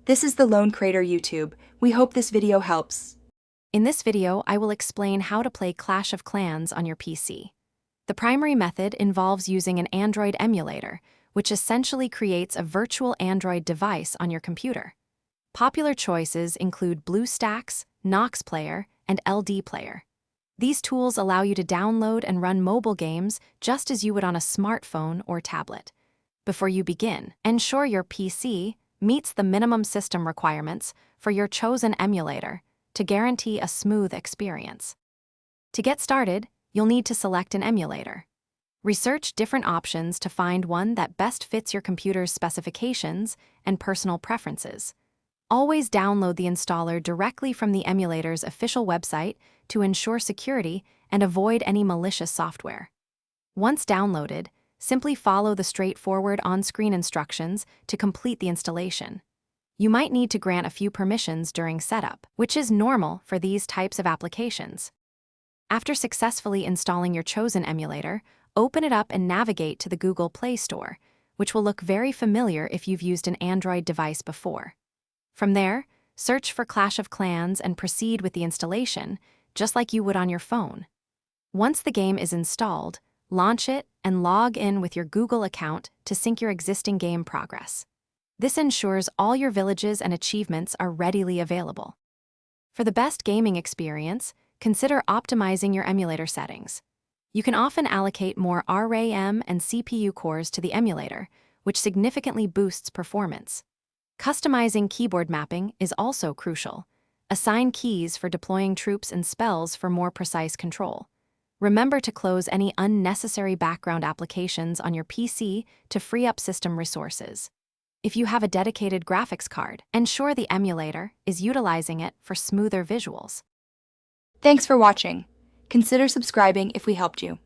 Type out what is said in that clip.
This is the Lone Crater YouTube. We hope this video helps. In this video, I will explain how to play Clash of Clans on your PC. The primary method involves using an Android emulator, which essentially creates a virtual Android device on your computer. Popular choices include BlueStacks, Nox Player, and LD Player. These tools allow you to download and run mobile games just as you would on a smartphone or tablet. Before you begin, ensure your PC meets the minimum system requirements for your chosen emulator to guarantee a smooth experience. To get started, you'll need to select an emulator. Research different options to find one that best fits your computer's specifications and personal preferences. Always download the installer directly from the emulator's official website to ensure security and avoid any malicious software. Once downloaded, simply follow the straightforward on-screen instructions to complete the installation. You might need to grant a few permissions during setup, which is normal for these types of applications. After successfully installing your chosen emulator, open it up and navigate to the Google Play Store, which will look very familiar if you've used an Android device before. From there, search for Clash of Clans and proceed with the installation, just like you would on your phone. Once the game is installed, launch it and log in with your Google account to sync your existing game progress. This ensures all your villages and achievements are readily available. For the best gaming experience, consider optimizing your emulator settings. You can often allocate more RAM and CPU cores to the emulator, which significantly boosts performance. Customizing keyboard mapping is also crucial. Assign keys for deploying troops and spells for more precise control. Remember to close any unnecessary background applications on your PC to free up system resources. If you have a dedicated graphics card, ensure the emulator is utilizing it for smoother visuals. Thanks for watching. Consider subscribing if we helped you.